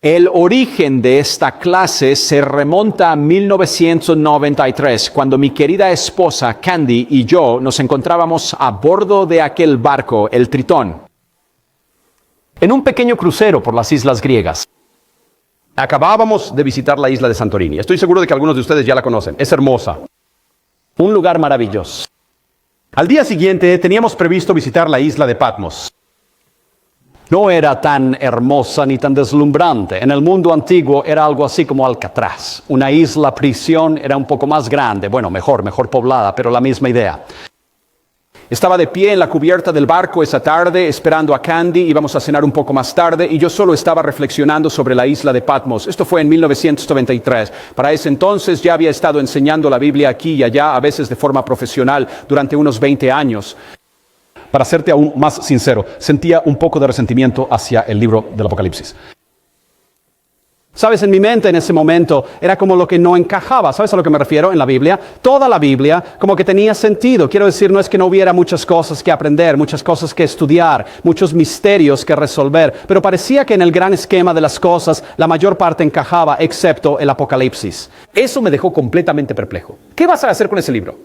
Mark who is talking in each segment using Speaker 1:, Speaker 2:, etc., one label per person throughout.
Speaker 1: El origen de esta clase se remonta a 1993, cuando mi querida esposa Candy y yo nos encontrábamos a bordo de aquel barco, el Tritón, en un pequeño crucero por las islas griegas.
Speaker 2: Acabábamos de visitar la isla de Santorini. Estoy seguro de que algunos de ustedes ya la conocen. Es hermosa.
Speaker 1: Un lugar maravilloso.
Speaker 2: Al día siguiente teníamos previsto visitar la isla de Patmos.
Speaker 1: No era tan hermosa ni tan deslumbrante. En el mundo antiguo era algo así como Alcatraz. Una isla prisión, era un poco más grande. Bueno, mejor poblada, pero la misma idea. Estaba de pie en la cubierta del barco esa tarde, esperando a Candy. Íbamos a cenar un poco más tarde y yo solo estaba reflexionando sobre la isla de Patmos. Esto fue en 1993. Para ese entonces ya había estado enseñando la Biblia aquí y allá, a veces de forma profesional, durante unos 20 años.
Speaker 2: Para serte aún más sincero, sentía un poco de resentimiento hacia el libro del Apocalipsis.
Speaker 1: Sabes, en mi mente en ese momento era como lo que no encajaba. ¿Sabes a lo que me refiero en la Biblia? Toda la Biblia como que tenía sentido. Quiero decir, no es que no hubiera muchas cosas que aprender, muchas cosas que estudiar, muchos misterios que resolver, pero parecía que en el gran esquema de las cosas la mayor parte encajaba, excepto el Apocalipsis.
Speaker 2: Eso me dejó completamente perplejo. ¿Qué vas a hacer con ese libro?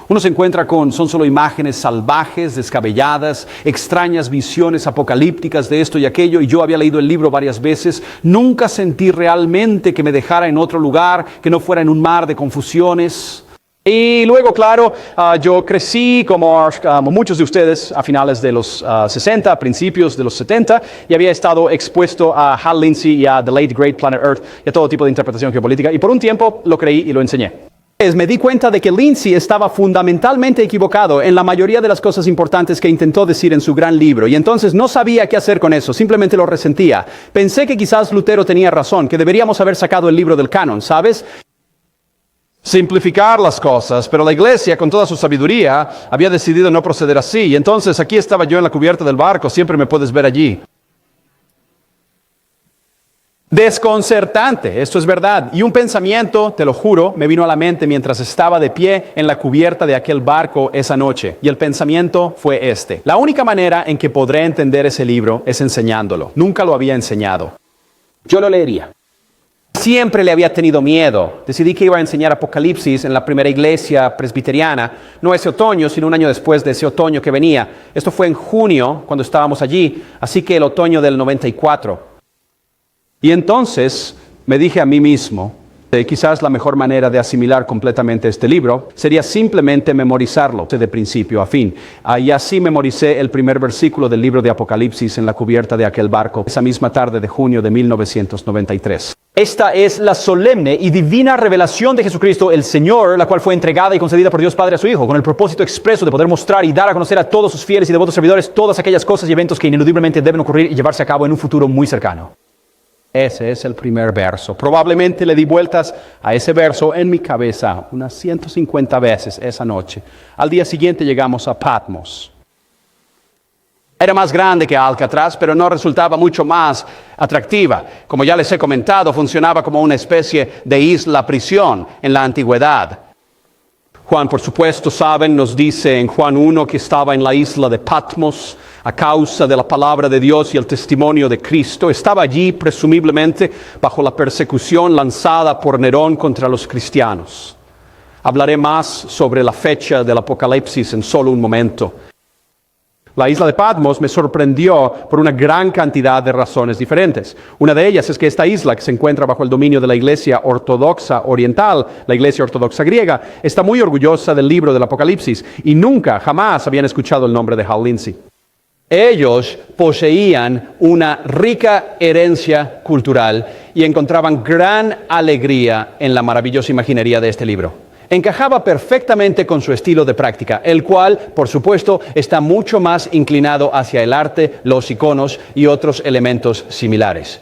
Speaker 1: Uno se encuentra son solo imágenes salvajes, descabelladas, extrañas visiones apocalípticas de esto y aquello, y yo había leído el libro varias veces. Nunca sentí realmente que me dejara en otro lugar, que no fuera en un mar de confusiones.
Speaker 2: Y luego, claro, yo crecí como muchos de ustedes a finales de los 60, principios de los 70, y había estado expuesto a Hal Lindsey y a The Late Great Planet Earth y a todo tipo de interpretación geopolítica, y por un tiempo lo creí y lo enseñé.
Speaker 1: Me di cuenta de que Lindsey estaba fundamentalmente equivocado en la mayoría de las cosas importantes que intentó decir en su gran libro, y entonces no sabía qué hacer con eso, simplemente lo resentía. Pensé que quizás Lutero tenía razón, que deberíamos haber sacado el libro del canon, ¿sabes?
Speaker 2: Simplificar las cosas, pero la iglesia, con toda su sabiduría, había decidido no proceder así, y entonces aquí estaba yo en la cubierta del barco, siempre me puedes ver allí.
Speaker 1: Desconcertante, esto es verdad. Y un pensamiento, te lo juro, me vino a la mente mientras estaba de pie en la cubierta de aquel barco esa noche. Y el pensamiento fue este: la única manera en que podré entender ese libro es enseñándolo. Nunca lo había enseñado. Yo lo leería. Siempre le había tenido miedo. Decidí que iba a enseñar Apocalipsis en la primera iglesia presbiteriana, no ese otoño, sino un año después de ese otoño que venía. Esto fue en junio, cuando estábamos allí, así que el otoño del 94. Y entonces me dije a mí mismo, quizás la mejor manera de asimilar completamente este libro sería simplemente memorizarlo de principio a fin. Y así memoricé el primer versículo del libro de Apocalipsis en la cubierta de aquel barco, esa misma tarde de junio de 1993.
Speaker 3: Esta es la solemne y divina revelación de Jesucristo, el Señor, la cual fue entregada y concedida por Dios Padre a su Hijo, con el propósito expreso de poder mostrar y dar a conocer a todos sus fieles y devotos servidores todas aquellas cosas y eventos que ineludiblemente deben ocurrir y llevarse a cabo en un futuro muy cercano.
Speaker 1: Ese es el primer verso. Probablemente le di vueltas a ese verso en mi cabeza unas 150 veces esa noche. Al día siguiente llegamos a Patmos. Era más grande que Alcatraz, pero no resultaba mucho más atractiva. Como ya les he comentado, funcionaba como una especie de isla prisión en la antigüedad. Juan, por supuesto, saben, nos dice en Juan 1 que estaba en la isla de Patmos a causa de la palabra de Dios y el testimonio de Cristo. Estaba allí, presumiblemente, bajo la persecución lanzada por Nerón contra los cristianos. Hablaré más sobre la fecha del Apocalipsis en solo un momento. La isla de Patmos me sorprendió por una gran cantidad de razones diferentes. Una de ellas es que esta isla, que se encuentra bajo el dominio de la Iglesia Ortodoxa Oriental, la Iglesia Ortodoxa Griega, está muy orgullosa del libro del Apocalipsis y nunca, jamás habían escuchado el nombre de Hal Lindsey. Ellos poseían una rica herencia cultural y encontraban gran alegría en la maravillosa imaginería de este libro. Encajaba perfectamente con su estilo de práctica, el cual, por supuesto, está mucho más inclinado hacia el arte, los iconos y otros elementos similares.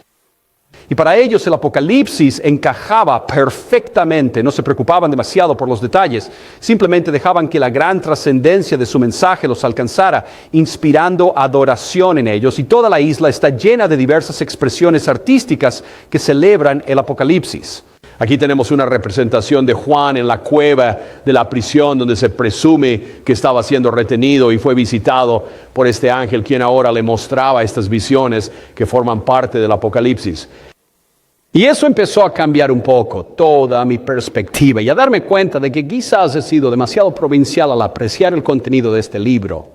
Speaker 1: Y para ellos el Apocalipsis encajaba perfectamente, no se preocupaban demasiado por los detalles, simplemente dejaban que la gran trascendencia de su mensaje los alcanzara, inspirando adoración en ellos, y toda la isla está llena de diversas expresiones artísticas que celebran el Apocalipsis. Aquí tenemos una representación de Juan en la cueva de la prisión donde se presume que estaba siendo retenido y fue visitado por este ángel quien ahora le mostraba estas visiones que forman parte del Apocalipsis. Y eso empezó a cambiar un poco toda mi perspectiva y a darme cuenta de que quizás he sido demasiado provincial al apreciar el contenido de este libro.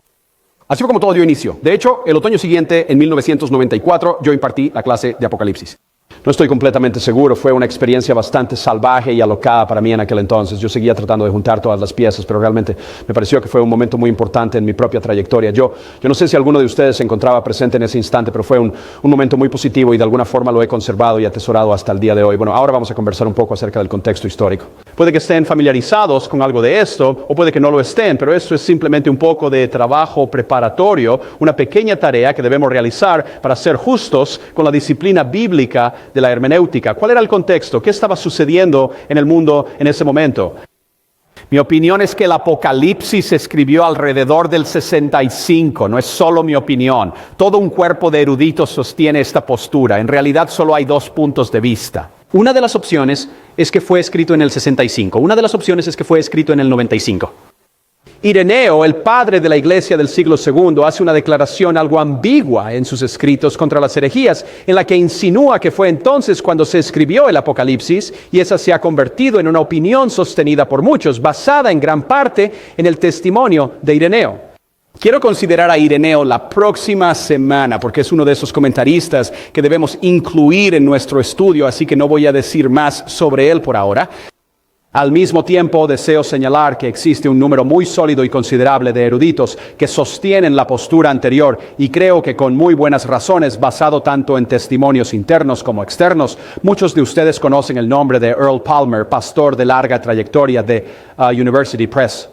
Speaker 1: Así fue como todo dio inicio. De hecho, el otoño siguiente, en 1994, yo impartí la clase de Apocalipsis. No estoy completamente seguro, fue una experiencia bastante salvaje y alocada para mí en aquel entonces. Yo seguía tratando de juntar todas las piezas, pero realmente me pareció que fue un momento muy importante en mi propia trayectoria. Yo no sé si alguno de ustedes se encontraba presente en ese instante, pero fue un momento muy positivo y de alguna forma lo he conservado y atesorado hasta el día de hoy. Bueno, ahora vamos a conversar un poco acerca del contexto histórico. Puede que estén familiarizados con algo de esto, o puede que no lo estén, pero esto es simplemente un poco de trabajo preparatorio, una pequeña tarea que debemos realizar para ser justos con la disciplina bíblica de la hermenéutica. ¿Cuál era el contexto? ¿Qué estaba sucediendo en el mundo en ese momento? Mi opinión es que el Apocalipsis se escribió alrededor del 65, no es solo mi opinión. Todo un cuerpo de eruditos sostiene esta postura. En realidad solo hay dos puntos de vista. Una de las opciones es que fue escrito en el 65, una de las opciones es que fue escrito en el 95. Ireneo, el padre de la iglesia del siglo II, hace una declaración algo ambigua en sus escritos contra las herejías, en la que insinúa que fue entonces cuando se escribió el Apocalipsis, y esa se ha convertido en una opinión sostenida por muchos, basada en gran parte en el testimonio de Ireneo. Quiero considerar a Ireneo la próxima semana, porque es uno de esos comentaristas que debemos incluir en nuestro estudio, así que no voy a decir más sobre él por ahora. Al mismo tiempo, deseo señalar que existe un número muy sólido y considerable de eruditos que sostienen la postura anterior y creo que con muy buenas razones, basado tanto en testimonios internos como externos. Muchos de ustedes conocen el nombre de Earl Palmer, pastor de larga trayectoria de University Press.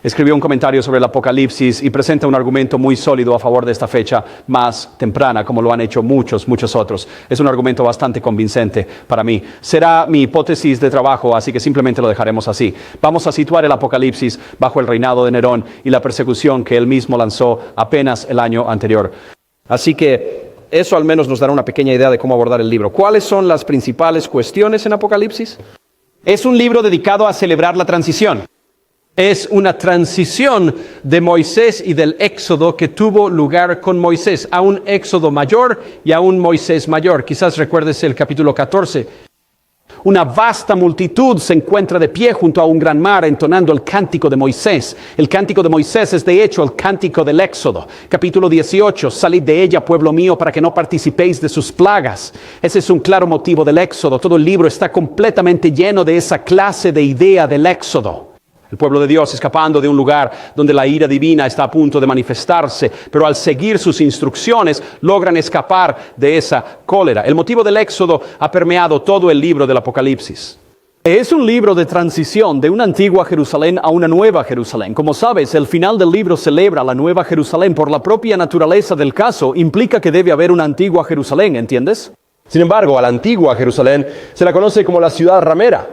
Speaker 1: Escribió un comentario sobre el Apocalipsis y presenta un argumento muy sólido a favor de esta fecha más temprana, como lo han hecho muchos otros. Es un argumento bastante convincente para mí. Será mi hipótesis de trabajo, así que simplemente lo dejaremos así. Vamos a situar el Apocalipsis bajo el reinado de Nerón y la persecución que él mismo lanzó apenas el año anterior. Así que eso al menos nos dará una pequeña idea de cómo abordar el libro. ¿Cuáles son las principales cuestiones en Apocalipsis? Es un libro dedicado a celebrar la transición. Es una transición de Moisés y del éxodo que tuvo lugar con Moisés, a un éxodo mayor y a un Moisés mayor. Quizás recuerdes el capítulo 14. Una vasta multitud se encuentra de pie junto a un gran mar entonando el cántico de Moisés. El cántico de Moisés es de hecho el cántico del éxodo. Capítulo 18, salid de ella, pueblo mío, para que no participéis de sus plagas. Ese es un claro motivo del éxodo. Todo el libro está completamente lleno de esa clase de idea del éxodo. El pueblo de Dios escapando de un lugar donde la ira divina está a punto de manifestarse, pero al seguir sus instrucciones logran escapar de esa cólera. El motivo del éxodo ha permeado todo el libro del Apocalipsis. Es un libro de transición de una antigua Jerusalén a una nueva Jerusalén. Como sabes, el final del libro celebra la nueva Jerusalén. Por la propia naturaleza del caso, implica que debe haber una antigua Jerusalén, ¿entiendes?
Speaker 4: Sin embargo, a la antigua Jerusalén se la conoce como la ciudad ramera.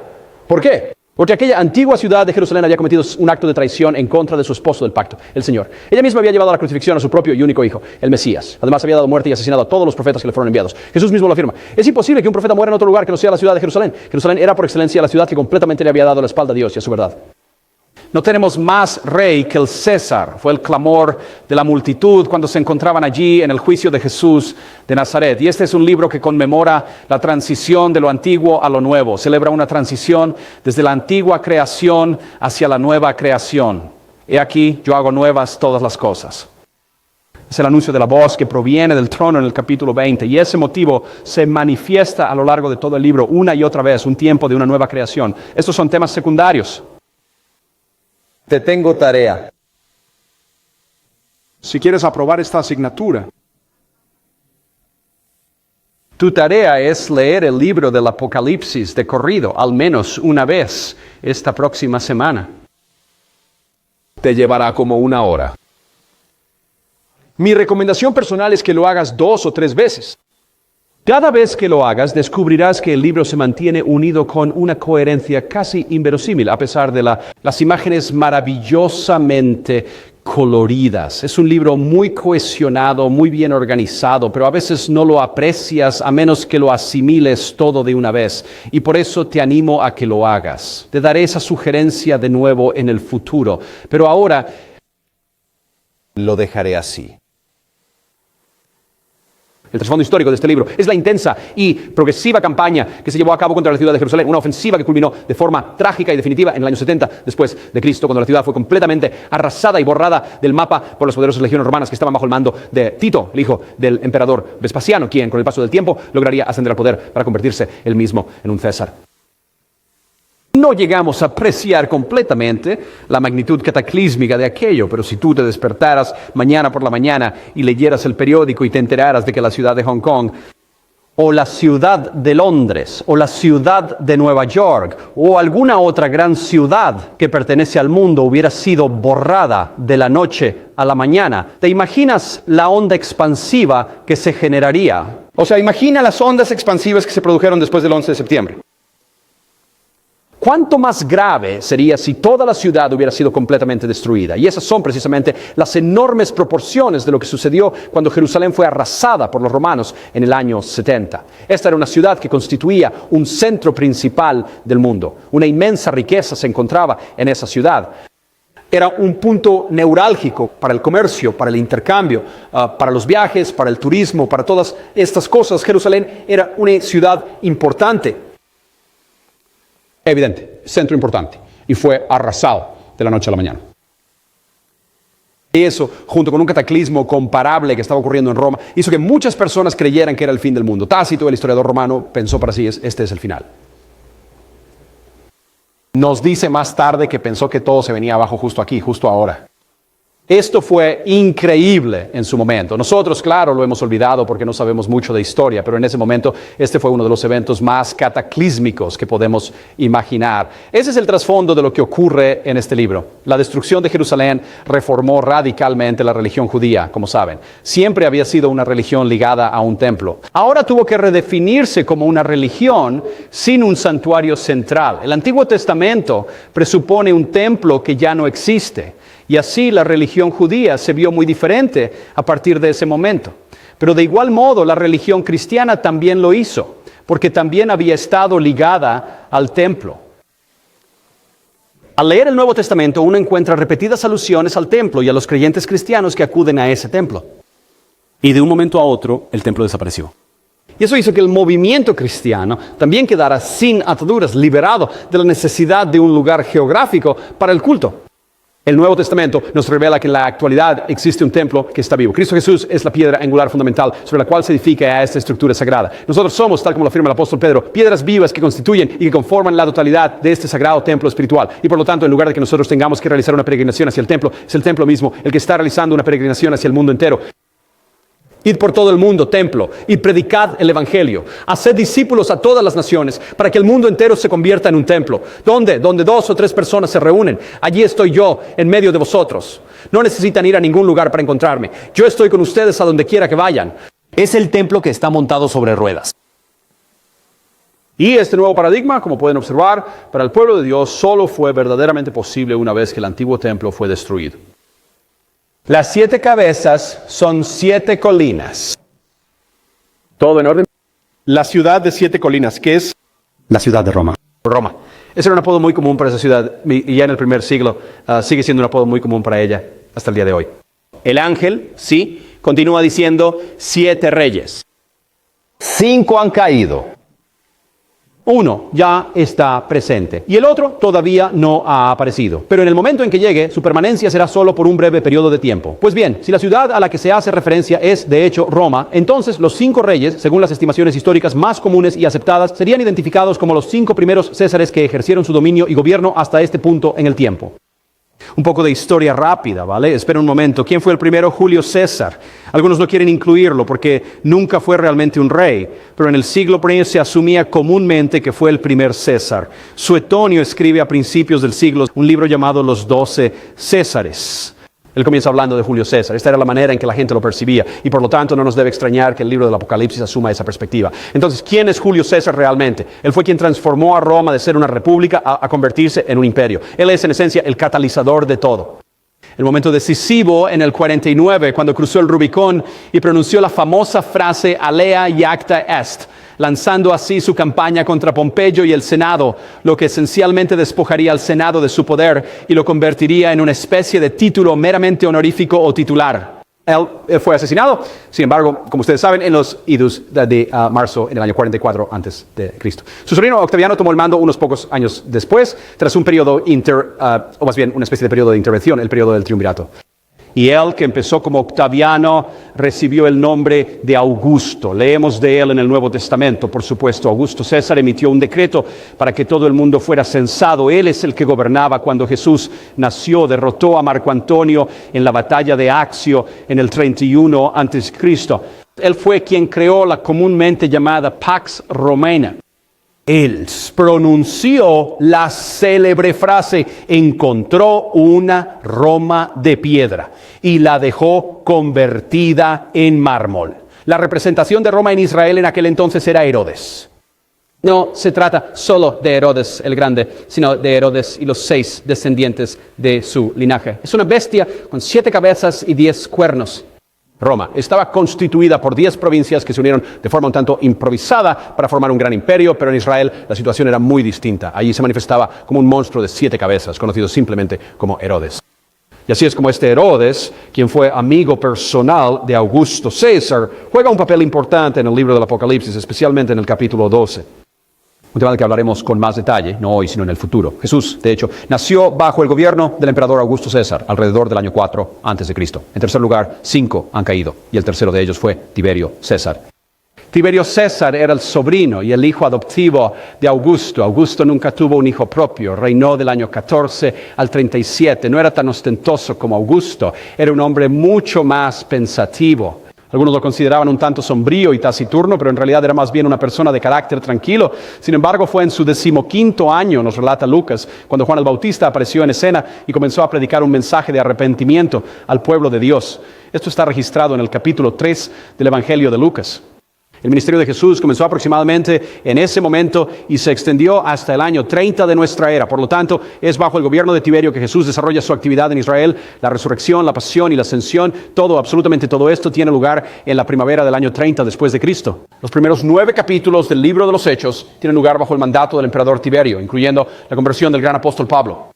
Speaker 4: ¿Por qué?
Speaker 2: Porque aquella antigua ciudad de Jerusalén había cometido un acto de traición en contra de su esposo del pacto, el Señor. Ella misma había llevado a la crucifixión a su propio y único hijo, el Mesías. Además había dado muerte y asesinado a todos los profetas que le fueron enviados. Jesús mismo lo afirma. Es imposible que un profeta muera en otro lugar que no sea la ciudad de Jerusalén. Jerusalén era por excelencia la ciudad que completamente le había dado la espalda a Dios y a su verdad. No tenemos más rey que el César. Fue el clamor de la multitud cuando se encontraban allí en el juicio de Jesús de Nazaret. Y este es un libro que conmemora la transición de lo antiguo a lo nuevo. Celebra una transición desde la antigua creación hacia la nueva creación. He aquí, yo hago nuevas todas las cosas. Es el anuncio de la voz que proviene del trono en el capítulo 20. Y ese motivo se manifiesta a lo largo de todo el libro una y otra vez, un tiempo de una nueva creación. Estos son temas secundarios.
Speaker 4: Te tengo tarea.
Speaker 1: Si quieres aprobar esta asignatura,
Speaker 2: tu tarea es leer el libro del Apocalipsis de corrido, al menos una vez esta próxima semana.
Speaker 1: te llevará como 1 hora.
Speaker 2: Mi recomendación personal es que lo hagas 2 o 3 veces.
Speaker 1: Cada vez que lo hagas, descubrirás que el libro se mantiene unido con una coherencia casi inverosímil, a pesar de las imágenes maravillosamente coloridas. Es un libro muy cohesionado, muy bien organizado, pero a veces no lo aprecias a menos que lo asimiles todo de una vez. Y por eso te animo a que lo hagas. Te daré esa sugerencia de nuevo en el futuro, pero ahora lo dejaré así. El trasfondo histórico de este libro es la intensa y progresiva campaña que se llevó a cabo contra la ciudad de Jerusalén, una ofensiva que culminó de forma trágica y definitiva en el año 70 después de Cristo, cuando la ciudad fue completamente arrasada y borrada del mapa por las poderosas legiones romanas que estaban bajo el mando de Tito, el hijo del emperador Vespasiano, quien con el paso del tiempo lograría ascender al poder para convertirse él mismo en un César. No llegamos a apreciar completamente la magnitud cataclísmica de aquello, pero si tú te despertaras mañana por la mañana y leyeras el periódico y te enteraras de que la ciudad de Hong Kong, o la ciudad de Londres, o la ciudad de Nueva York, o alguna otra gran ciudad que pertenece al mundo hubiera sido borrada de la noche a la mañana, ¿te imaginas la onda expansiva que se generaría? O sea, imagina las ondas expansivas que se produjeron después del 11 de septiembre. ¿Cuánto más grave sería si toda la ciudad hubiera sido completamente destruida? Y esas son precisamente las enormes proporciones de lo que sucedió cuando Jerusalén fue arrasada por los romanos en el año 70. Esta era una ciudad que constituía un centro principal del mundo. Una inmensa riqueza se encontraba en esa ciudad. Era un punto neurálgico para el comercio, para el intercambio, para los viajes, para el turismo, para todas estas cosas. Jerusalén era una ciudad importante. Evidente, centro importante, y fue arrasado de la noche a la mañana. Y eso, junto con un cataclismo comparable que estaba ocurriendo en Roma, hizo que muchas personas creyeran que era el fin del mundo. Tácito, el historiador romano, pensó para sí, este es el final. Nos dice más tarde que pensó que todo se venía abajo justo aquí, justo ahora. Esto fue increíble en su momento. Nosotros, claro, lo hemos olvidado porque no sabemos mucho de historia, pero en ese momento este fue uno de los eventos más cataclísmicos que podemos imaginar. Ese es el trasfondo de lo que ocurre en este libro. La destrucción de Jerusalén reformó radicalmente la religión judía, como saben. Siempre había sido una religión ligada a un templo. Ahora tuvo que redefinirse como una religión sin un santuario central. El Antiguo Testamento presupone un templo que ya no existe. Y así la religión judía se vio muy diferente a partir de ese momento. Pero de igual modo la religión cristiana también lo hizo, porque también había estado ligada al templo. Al leer el Nuevo Testamento uno encuentra repetidas alusiones al templo y a los creyentes cristianos que acuden a ese templo. Y de un momento a otro el templo desapareció. Y eso hizo que el movimiento cristiano también quedara sin ataduras, liberado de la necesidad de un lugar geográfico para el culto. El Nuevo Testamento nos revela que en la actualidad existe un templo que está vivo. Cristo Jesús es la piedra angular fundamental sobre la cual se edifica a esta estructura sagrada. Nosotros somos, tal como lo afirma el apóstol Pedro, piedras vivas que constituyen y que conforman la totalidad de este sagrado templo espiritual. Y por lo tanto, en lugar de que nosotros tengamos que realizar una peregrinación hacia el templo, es el templo mismo el que está realizando una peregrinación hacia el mundo entero. Id por todo el mundo, templo, y predicad el evangelio. Haced discípulos a todas las naciones, para que el mundo entero se convierta en un templo. ¿Dónde? Donde 2 o 3 personas se reúnen. Allí estoy yo, en medio de vosotros. No necesitan ir a ningún lugar para encontrarme. Yo estoy con ustedes a donde quiera que vayan.
Speaker 3: Es el templo que está montado sobre ruedas.
Speaker 1: Y este nuevo paradigma, como pueden observar, para el pueblo de Dios solo fue verdaderamente posible una vez que el antiguo templo fue destruido. Las 7 cabezas son 7 colinas. ¿Todo en orden? La ciudad de 7 colinas, que es
Speaker 3: La ciudad de Roma.
Speaker 1: Roma. Ese era un apodo muy común para esa ciudad, y ya en el primer siglo sigue siendo un apodo muy común para ella hasta el día de hoy. El ángel, sí, continúa diciendo 7 reyes.
Speaker 4: 5 han caído.
Speaker 1: Uno ya está presente y el otro todavía no ha aparecido. Pero en el momento en que llegue, su permanencia será solo por un breve periodo de tiempo. Pues bien, si la ciudad a la que se hace referencia es, de hecho, Roma, entonces los 5 reyes, según las estimaciones históricas más comunes y aceptadas, serían identificados como los 5 primeros césares que ejercieron su dominio y gobierno hasta este punto en el tiempo. Un poco de historia rápida, ¿vale? Espera un momento. ¿Quién fue el primero? Julio César. Algunos no quieren incluirlo porque nunca fue realmente un rey, pero en el siglo I se asumía comúnmente que fue el primer César. Suetonio escribe a principios del siglo un libro llamado Los 12 Césares. Él comienza hablando de Julio César. Esta era la manera en que la gente lo percibía y por lo tanto no nos debe extrañar que el libro del Apocalipsis asuma esa perspectiva. Entonces, ¿quién es Julio César realmente? Él fue quien transformó a Roma de ser una república a convertirse en un imperio. Él es en esencia el catalizador de todo. El momento decisivo en el 49, cuando cruzó el Rubicón y pronunció la famosa frase Alea iacta est, lanzando así su campaña contra Pompeyo y el Senado, lo que esencialmente despojaría al Senado de su poder y lo convertiría en una especie de título meramente honorífico o titular. Él fue asesinado, sin embargo, como ustedes saben, en los idus de marzo en el año 44 antes de Cristo. Su sobrino Octaviano tomó el mando unos pocos años después, tras un periodo o más bien una especie de periodo de intervención, el periodo del triunvirato. Y él, que empezó como Octaviano, recibió el nombre de Augusto. Leemos de él en el Nuevo Testamento, por supuesto. Augusto César emitió un decreto para que todo el mundo fuera censado. Él es el que gobernaba cuando Jesús nació. Derrotó a Marco Antonio en la batalla de Accio en el 31 a.C. Él fue quien creó la comúnmente llamada Pax Romana. Él pronunció la célebre frase, encontró una Roma de piedra y la dejó convertida en mármol. La representación de Roma en Israel en aquel entonces era Herodes. No se trata solo de Herodes el Grande, sino de Herodes y los 6 descendientes de su linaje. Es una bestia con 7 cabezas y 10 cuernos. Roma estaba constituida por 10 provincias que se unieron de forma un tanto improvisada para formar un gran imperio, pero en Israel la situación era muy distinta. Allí se manifestaba como un monstruo de 7 cabezas, conocido simplemente como Herodes. Y así es como este Herodes, quien fue amigo personal de Augusto César, juega un papel importante en el libro del Apocalipsis, especialmente en el capítulo 12. Un tema del que hablaremos con más detalle, no hoy, sino en el futuro. Jesús, de hecho, nació bajo el gobierno del emperador Augusto César, alrededor del año 4 a.C. En tercer lugar, 5 han caído, y el tercero de ellos fue Tiberio César. Tiberio César era el sobrino y el hijo adoptivo de Augusto. Augusto nunca tuvo un hijo propio, reinó del año 14 al 37. No era tan ostentoso como Augusto, era un hombre mucho más pensativo. Algunos lo consideraban un tanto sombrío y taciturno, pero en realidad era más bien una persona de carácter tranquilo. Sin embargo, fue en su 15º año, nos relata Lucas, cuando Juan el Bautista apareció en escena y comenzó a predicar un mensaje de arrepentimiento al pueblo de Dios. Esto está registrado en el capítulo 3 del Evangelio de Lucas. El ministerio de Jesús comenzó aproximadamente en ese momento y se extendió hasta el año 30 de nuestra era. Por lo tanto, es bajo el gobierno de Tiberio que Jesús desarrolla su actividad en Israel. La resurrección, la pasión y la ascensión, absolutamente todo esto tiene lugar en la primavera del año 30 después de Cristo. Los primeros 9 capítulos del libro de los Hechos tienen lugar bajo el mandato del emperador Tiberio, incluyendo la conversión del gran apóstol Pablo.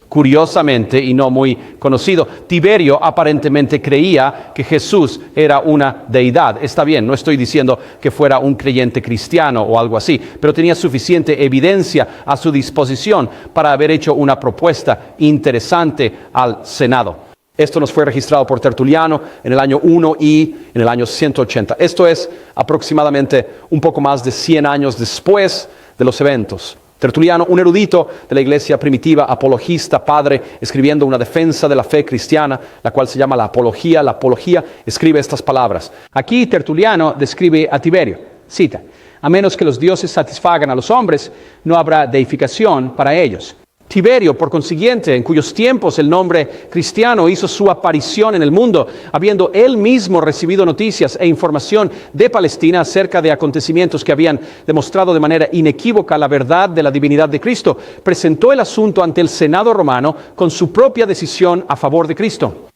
Speaker 1: Curiosamente, y no muy conocido, Tiberio aparentemente creía que Jesús era una deidad. Está bien, no estoy diciendo que fuera un creyente cristiano o algo así, pero tenía suficiente evidencia a su disposición para haber hecho una propuesta interesante al Senado. Esto nos fue registrado por Tertuliano en el año 1 y en el año 180. Esto es aproximadamente un poco más de 100 años después de los eventos. Tertuliano, un erudito de la iglesia primitiva, apologista, padre, escribiendo una defensa de la fe cristiana, la cual se llama la Apología. La Apología escribe estas palabras. Aquí Tertuliano describe a Tiberio, cita, a menos que los dioses satisfagan a los hombres, no habrá deificación para ellos. Tiberio, por consiguiente, en cuyos tiempos el nombre cristiano hizo su aparición en el mundo, habiendo él mismo recibido noticias e información de Palestina acerca de acontecimientos que habían demostrado de manera inequívoca la verdad de la divinidad de Cristo, presentó el asunto ante el Senado romano con su propia decisión a favor de Cristo.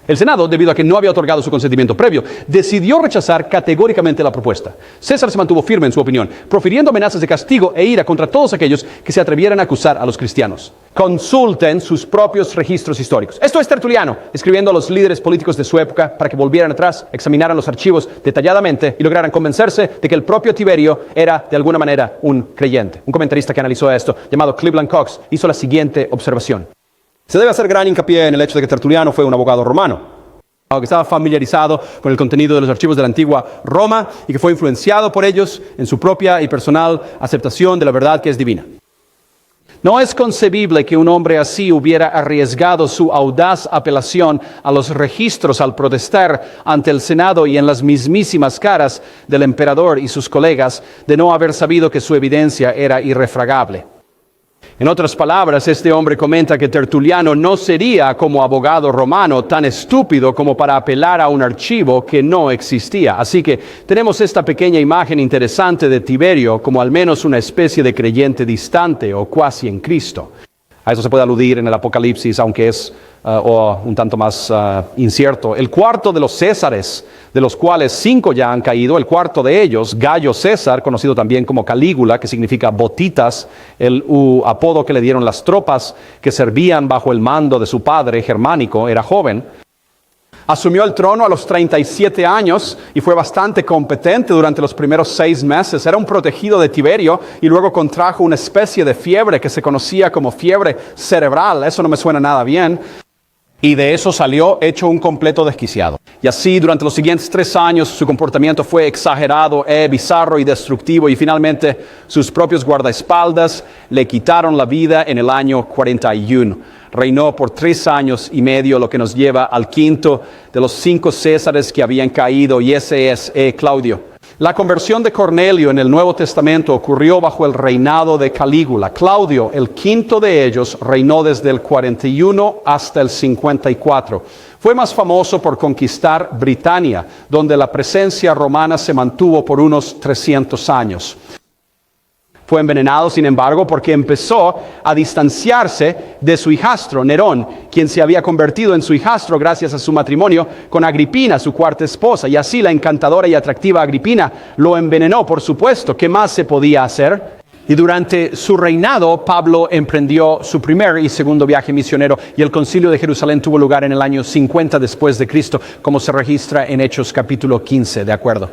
Speaker 1: El Senado, debido a que no había otorgado su consentimiento previo, decidió rechazar categóricamente la propuesta. César se mantuvo firme en su opinión, profiriendo amenazas de castigo e ira contra todos aquellos que se atrevieran a acusar a los cristianos. Consulten sus propios registros históricos. Esto es Tertuliano, escribiendo a los líderes políticos de su época para que volvieran atrás, examinaran los archivos detalladamente y lograran convencerse de que el propio Tiberio era, de alguna manera, un creyente. Un comentarista que analizó esto, llamado Cleveland Cox, hizo la siguiente observación. Se debe hacer gran hincapié en el hecho de que Tertuliano fue un abogado romano, que estaba familiarizado con el contenido de los archivos de la antigua Roma y que fue influenciado por ellos en su propia y personal aceptación de la verdad que es divina. No es concebible que un hombre así hubiera arriesgado su audaz apelación a los registros al protestar ante el Senado y en las mismísimas caras del emperador y sus colegas de no haber sabido que su evidencia era irrefragable. En otras palabras, este hombre comenta que Tertuliano no sería como abogado romano tan estúpido como para apelar a un archivo que no existía. Así que tenemos esta pequeña imagen interesante de Tiberio como al menos una especie de creyente distante o cuasi en Cristo. A eso se puede aludir en el Apocalipsis, aunque es un tanto más incierto. El cuarto de los Césares, de los cuales 5 ya han caído, el cuarto de ellos, Gayo César, conocido también como Calígula, que significa botitas, el apodo que le dieron las tropas que servían bajo el mando de su padre germánico, era joven. Asumió el trono a los 37 años y fue bastante competente durante los primeros 6 meses. Era un protegido de Tiberio y luego contrajo una especie de fiebre que se conocía como fiebre cerebral. Eso no me suena nada bien. Y de eso salió hecho un completo desquiciado. Y así durante los siguientes 3 años su comportamiento fue exagerado, bizarro y destructivo. Y finalmente sus propios guardaespaldas le quitaron la vida en el año 41. Reinó por 3 años y medio, lo que nos lleva al quinto de los 5 Césares que habían caído, y ese es Claudio. La conversión de Cornelio en el Nuevo Testamento ocurrió bajo el reinado de Calígula. Claudio, el quinto de ellos, reinó desde el 41 hasta el 54. Fue más famoso por conquistar Britania, donde la presencia romana se mantuvo por unos 300 años. Fue envenenado, sin embargo, porque empezó a distanciarse de su hijastro, Nerón, quien se había convertido en su hijastro gracias a su matrimonio con Agripina, su cuarta esposa. Y así la encantadora y atractiva Agripina lo envenenó, por supuesto. ¿Qué más se podía hacer? Y durante su reinado, Pablo emprendió su primer y segundo viaje misionero, y el concilio de Jerusalén tuvo lugar en el año 50 después de Cristo, como se registra en Hechos capítulo 15, ¿de acuerdo?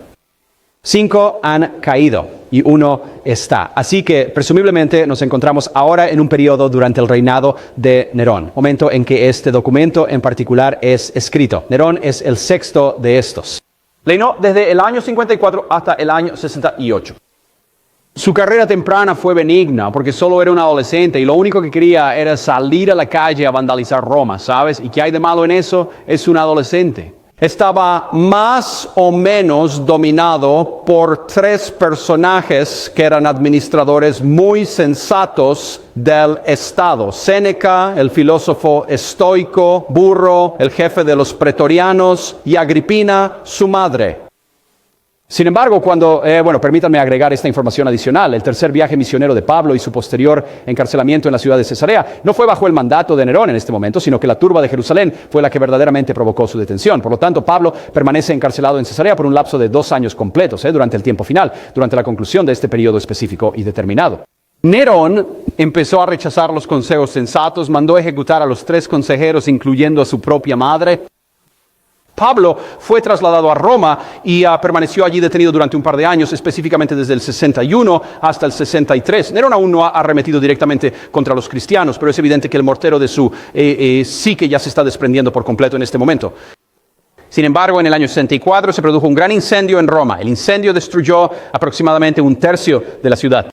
Speaker 1: 5 han caído y 1 está. Así que presumiblemente nos encontramos ahora en un periodo durante el reinado de Nerón, momento en que este documento en particular es escrito. Nerón es el sexto de estos.
Speaker 3: Reinó desde el año 54 hasta el año 68.
Speaker 1: Su carrera temprana fue benigna porque solo era un adolescente y lo único que quería era salir a la calle a vandalizar Roma, ¿sabes? ¿Y qué hay de malo en eso? Es un adolescente. Estaba más o menos dominado por 3 personajes que eran administradores muy sensatos del Estado. Séneca, el filósofo estoico, Burro, el jefe de los pretorianos, y Agripina, su madre. Sin embargo, permítanme agregar esta información adicional. El tercer viaje misionero de Pablo y su posterior encarcelamiento en la ciudad de Cesarea no fue bajo el mandato de Nerón en este momento, sino que la turba de Jerusalén fue la que verdaderamente provocó su detención. Por lo tanto, Pablo permanece encarcelado en Cesarea por un lapso de 2 años completos, durante el tiempo final, durante la conclusión de este periodo específico y determinado. Nerón empezó a rechazar los consejos sensatos, mandó ejecutar a los 3 consejeros, incluyendo a su propia madre. Pablo fue trasladado a Roma y permaneció allí detenido durante un par de años, específicamente desde el 61 hasta el 63. Nerón aún no ha arremetido directamente contra los cristianos, pero es evidente que el mortero de su psique ya se está desprendiendo por completo en este momento. Sin embargo, en el año 64 se produjo un gran incendio en Roma. El incendio destruyó aproximadamente 1/3 de la ciudad.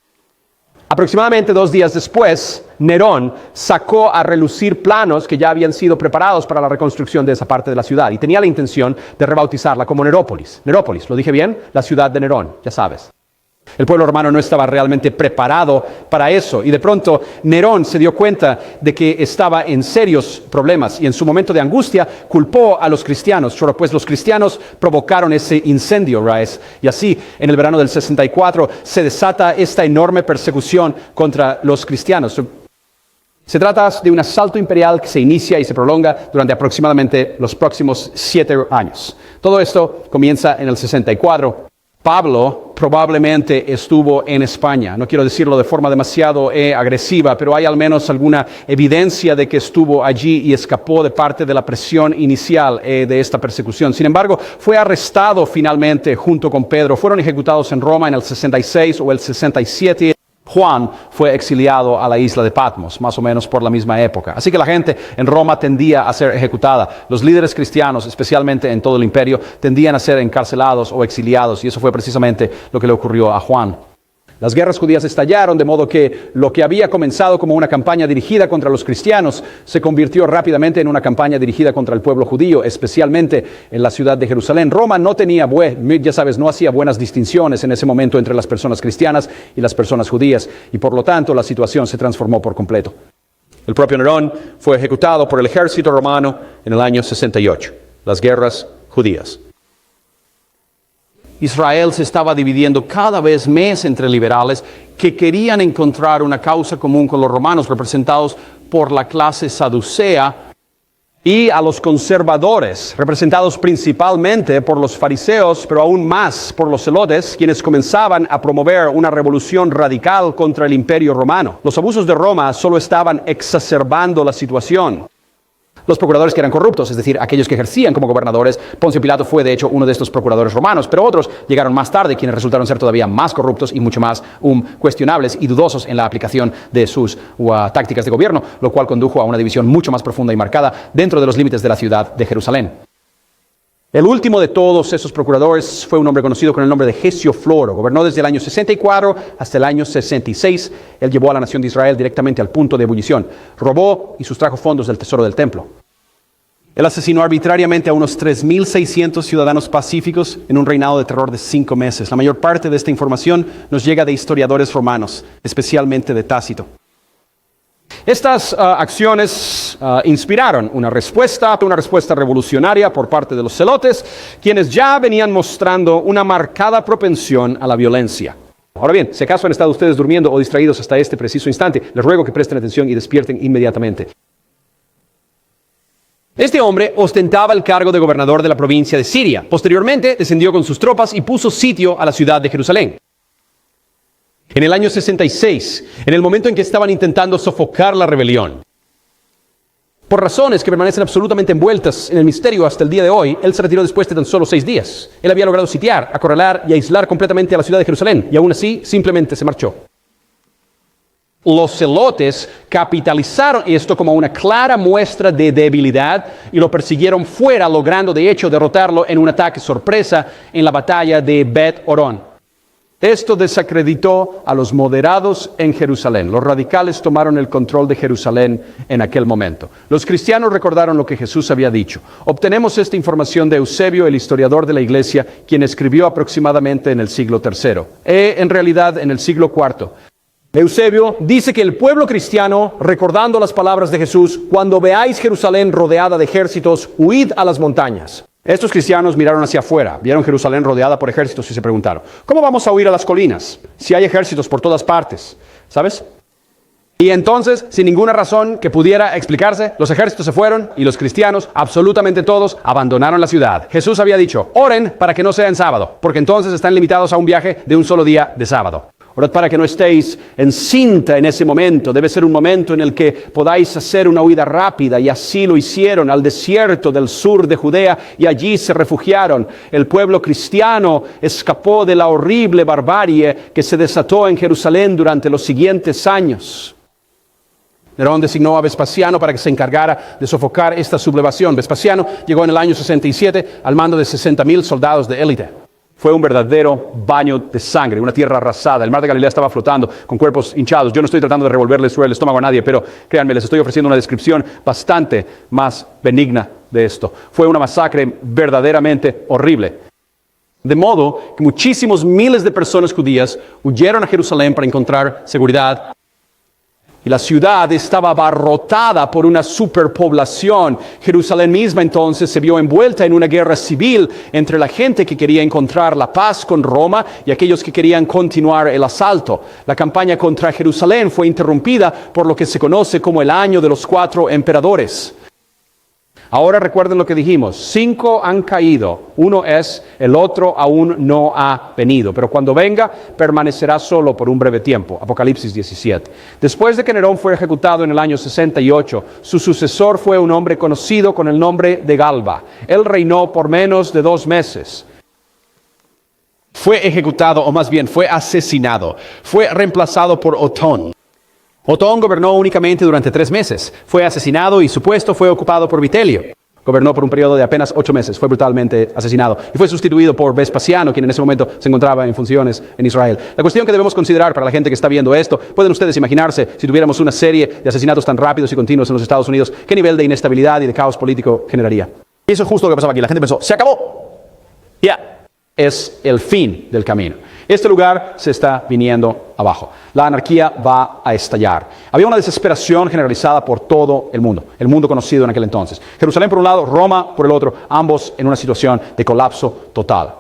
Speaker 1: Aproximadamente 2 días después, Nerón sacó a relucir planos que ya habían sido preparados para la reconstrucción de esa parte de la ciudad y tenía la intención de rebautizarla como Nerópolis. Nerópolis, ¿lo dije bien? La ciudad de Nerón, ya sabes. El pueblo romano no estaba realmente preparado para eso y de pronto Nerón se dio cuenta de que estaba en serios problemas y en su momento de angustia culpó a los cristianos, pues los cristianos provocaron ese incendio, ¿right? Y así en el verano del 64 se desata esta enorme persecución contra los cristianos. Se trata de un asalto imperial que se inicia y se prolonga durante aproximadamente los próximos 7 años. Todo esto comienza en el 64. Pablo probablemente estuvo en España. No quiero decirlo de forma demasiado agresiva, pero hay al menos alguna evidencia de que estuvo allí y escapó de parte de la presión inicial de esta persecución. Sin embargo, fue arrestado finalmente junto con Pedro. Fueron ejecutados en Roma en el 66 o el 67. Juan fue exiliado a la isla de Patmos, más o menos por la misma época. Así que la gente en Roma tendía a ser ejecutada. Los líderes cristianos, especialmente en todo el imperio, tendían a ser encarcelados o exiliados, y eso fue precisamente lo que le ocurrió a Juan.
Speaker 2: Las guerras judías estallaron, de modo que lo que había comenzado como una campaña dirigida contra los cristianos se convirtió rápidamente en una campaña dirigida contra el pueblo judío, especialmente en la ciudad de Jerusalén. Roma no tenía, ya sabes, no hacía buenas distinciones en ese momento entre las personas cristianas y las personas judías, y por lo tanto la situación se transformó por completo. El propio Nerón fue ejecutado por el ejército romano en el año 68, las guerras judías. Israel se estaba dividiendo cada vez más entre liberales que querían encontrar una causa común con los romanos, representados por la clase saducea, y a los conservadores, representados principalmente por los fariseos, pero aún más por los celotes, quienes comenzaban a promover una revolución radical contra el imperio romano. Los abusos de Roma solo estaban exacerbando la situación. Los procuradores que eran corruptos, es decir, aquellos que ejercían como gobernadores, Poncio Pilato fue de hecho uno de estos procuradores romanos, pero otros llegaron más tarde, quienes resultaron ser todavía más corruptos y mucho más cuestionables y dudosos en la aplicación de sus tácticas de gobierno, lo cual condujo a una división mucho más profunda y marcada dentro de los límites de la ciudad de Jerusalén. El último de todos esos procuradores fue un hombre conocido con el nombre de Gesio Floro. Gobernó desde el año 64 hasta el año 66. Él llevó a la nación de Israel directamente al punto de ebullición. Robó y sustrajo fondos del tesoro del templo. Él asesinó arbitrariamente a unos 3.600 ciudadanos pacíficos en un reinado de terror de 5 meses. La mayor parte de esta información nos llega de historiadores romanos, especialmente de Tácito. Estas acciones inspiraron una respuesta revolucionaria por parte de los celotes, quienes ya venían mostrando una marcada propensión a la violencia. Ahora bien, si acaso han estado ustedes durmiendo o distraídos hasta este preciso instante, les ruego que presten atención y despierten inmediatamente. Este hombre ostentaba el cargo de gobernador de la provincia de Siria. Posteriormente, descendió con sus tropas y puso sitio a la ciudad de Jerusalén. En el año 66, en el momento en que estaban intentando sofocar la rebelión, por razones que permanecen absolutamente envueltas en el misterio hasta el día de hoy, él se retiró después de tan solo 6 días. Él había logrado sitiar, acorralar y aislar completamente a la ciudad de Jerusalén, y aún así simplemente se marchó. Los celotes capitalizaron esto como una clara muestra de debilidad y lo persiguieron fuera, logrando de hecho derrotarlo en un ataque sorpresa en la batalla de Bet Horón. Esto desacreditó a los moderados en Jerusalén. Los radicales tomaron el control de Jerusalén en aquel momento. Los cristianos recordaron lo que Jesús había dicho. Obtenemos esta información de Eusebio, el historiador de la iglesia, quien escribió aproximadamente en el siglo III. En realidad, en el siglo IV. Eusebio dice que el pueblo cristiano, recordando las palabras de Jesús, cuando veáis Jerusalén rodeada de ejércitos, huid a las montañas. Estos cristianos miraron hacia afuera, vieron Jerusalén rodeada por ejércitos y se preguntaron, ¿cómo vamos a huir a las colinas si hay ejércitos por todas partes? ¿Sabes? Y entonces, sin ninguna razón que pudiera explicarse, los ejércitos se fueron y los cristianos, absolutamente todos, abandonaron la ciudad. Jesús había dicho, oren para que no sea en sábado, porque entonces están limitados a un viaje de un solo día de sábado. Orad para que no estéis en cinta en ese momento. Debe ser un momento en el que podáis hacer una huida rápida, y así lo hicieron al desierto del sur de Judea y allí se refugiaron. El pueblo cristiano escapó de la horrible barbarie que se desató en Jerusalén durante los siguientes años. Nerón designó a Vespasiano para que se encargara de sofocar esta sublevación. Vespasiano llegó en el año 67 al mando de 60,000 soldados de élite. Fue un verdadero baño de sangre, una tierra arrasada. El mar de Galilea estaba flotando con cuerpos hinchados. Yo no estoy tratando de revolverles el estómago a nadie, pero créanme, les estoy ofreciendo una descripción bastante más benigna de esto. Fue una masacre verdaderamente horrible. De modo que muchísimos miles de personas judías huyeron a Jerusalén para encontrar seguridad. Y la ciudad estaba abarrotada por una superpoblación. Jerusalén misma entonces se vio envuelta en una guerra civil entre la gente que quería encontrar la paz con Roma y aquellos que querían continuar el asalto. La campaña contra Jerusalén fue interrumpida por lo que se conoce como el Año de los 4 Emperadores. Ahora recuerden lo que dijimos, 5 han caído, uno es, el otro aún no ha venido, pero cuando venga permanecerá solo por un breve tiempo. Apocalipsis 17. Después de que Nerón fue ejecutado en el año 68, su sucesor fue un hombre conocido con el nombre de Galba. Él reinó por menos de 2 meses. Fue ejecutado, o más bien fue asesinado, fue reemplazado por Otón. Otón gobernó únicamente durante 3 meses. Fue asesinado y su puesto fue ocupado por Vitelio. Gobernó por un periodo de apenas 8 meses, fue brutalmente asesinado y fue sustituido por Vespasiano, quien en ese momento se encontraba en funciones en Israel. La cuestión que debemos considerar para la gente que está viendo esto, pueden ustedes imaginarse, si tuviéramos una serie de asesinatos tan rápidos y continuos en los Estados Unidos, qué nivel de inestabilidad y de caos político generaría. Y eso es justo lo que pasaba aquí. La gente pensó, se acabó. Ya, es el fin del camino. Este lugar se está viniendo abajo. La anarquía va a estallar. Había una desesperación generalizada por todo el mundo conocido en aquel entonces. Jerusalén por un lado, Roma por el otro, ambos en una situación de colapso total.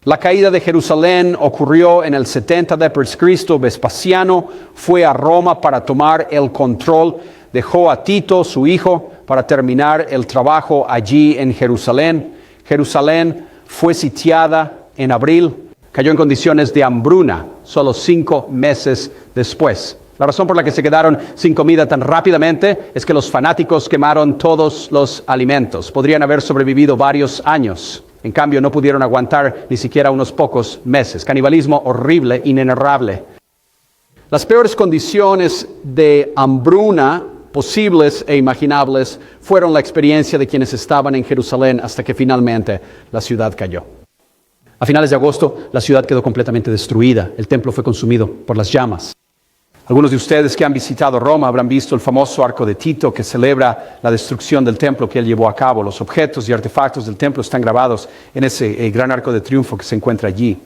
Speaker 2: La caída de Jerusalén ocurrió en el 70 d.C. Vespasiano fue a Roma para tomar el control. Dejó a Tito, su hijo, para terminar el trabajo allí en Jerusalén. Jerusalén fue sitiada en abril, cayó en condiciones de hambruna solo 5 meses después. La razón por la que se quedaron sin comida tan rápidamente es que los fanáticos quemaron todos los alimentos. Podrían haber sobrevivido varios años. En cambio, no pudieron aguantar ni siquiera unos pocos meses. Canibalismo horrible, inenarrable. Las peores condiciones de hambruna posibles e imaginables fueron la experiencia de quienes estaban en Jerusalén hasta que finalmente la ciudad cayó. A finales de agosto, la ciudad quedó completamente destruida. El templo fue consumido por las llamas. Algunos de ustedes que han visitado Roma habrán visto el famoso arco de Tito que celebra la destrucción del templo que él llevó a cabo. Los objetos y artefactos del templo están grabados en ese gran arco de triunfo que se encuentra allí.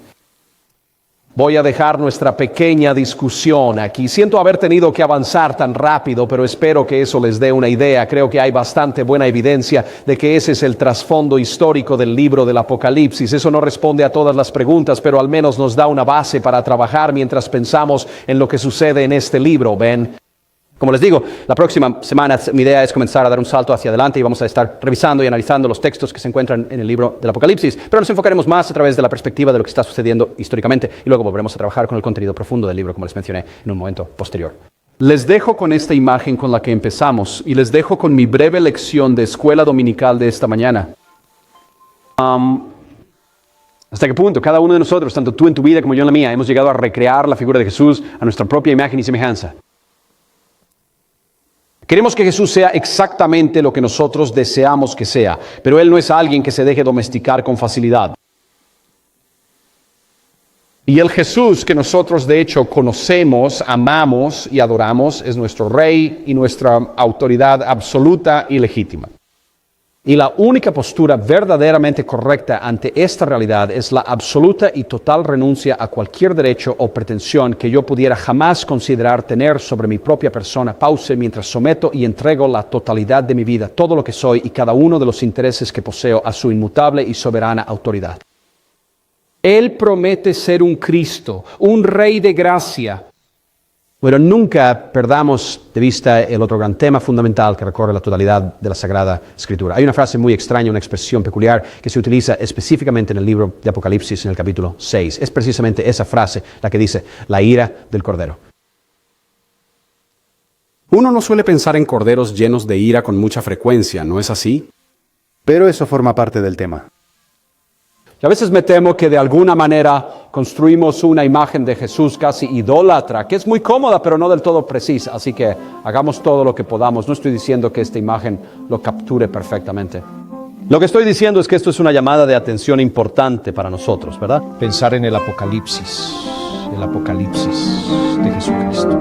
Speaker 2: Voy a dejar nuestra pequeña discusión aquí. Siento haber tenido que avanzar tan rápido, pero espero que eso les dé una idea. Creo que hay bastante buena evidencia de que ese es el trasfondo histórico del libro del Apocalipsis. Eso no responde a todas las preguntas, pero al menos nos da una base para trabajar mientras pensamos en lo que sucede en este libro, ¿ven? Como les digo, la próxima semana mi idea es comenzar a dar un salto hacia adelante y vamos a estar revisando y analizando los textos que se encuentran en el libro del Apocalipsis, pero nos enfocaremos más a través de la perspectiva de lo que está sucediendo históricamente y luego volveremos a trabajar con el contenido profundo del libro, como les mencioné en un momento posterior. Les dejo con esta imagen con la que empezamos y les dejo con mi breve lección de escuela dominical de esta mañana. ¿Hasta qué punto cada uno de nosotros, tanto tú en tu vida como yo en la mía, hemos llegado a recrear la figura de Jesús a nuestra propia imagen y semejanza? Queremos que Jesús sea exactamente lo que nosotros deseamos que sea, pero Él no es alguien que se deje domesticar con facilidad. Y el Jesús que nosotros de hecho conocemos, amamos y adoramos es nuestro Rey y nuestra autoridad absoluta y legítima. Y la única postura verdaderamente correcta ante esta realidad es la absoluta y total renuncia a cualquier derecho o pretensión que yo pudiera jamás considerar tener sobre mi propia persona. Pause mientras someto y entrego la totalidad de mi vida, todo lo que soy y cada uno de los intereses que poseo a su inmutable y soberana autoridad. Él promete ser un Cristo, un Rey de gracia. Pero nunca perdamos de vista el otro gran tema fundamental que recorre la totalidad de la Sagrada Escritura. Hay una frase muy extraña, una expresión peculiar que se utiliza específicamente en el libro de Apocalipsis en el capítulo 6. Es precisamente esa frase la que dice, la ira del Cordero.
Speaker 1: Uno no suele pensar en corderos llenos de ira con mucha frecuencia, ¿no es así? Pero eso forma parte del tema.
Speaker 2: Y a veces me temo que de alguna manera construimos una imagen de Jesús casi idólatra, que es muy cómoda pero no del todo precisa. Así que hagamos todo lo que podamos. No estoy diciendo que esta imagen lo capture perfectamente. Lo que estoy diciendo es que esto es una llamada de atención importante para nosotros, ¿verdad?
Speaker 5: Pensar en el Apocalipsis de Jesucristo.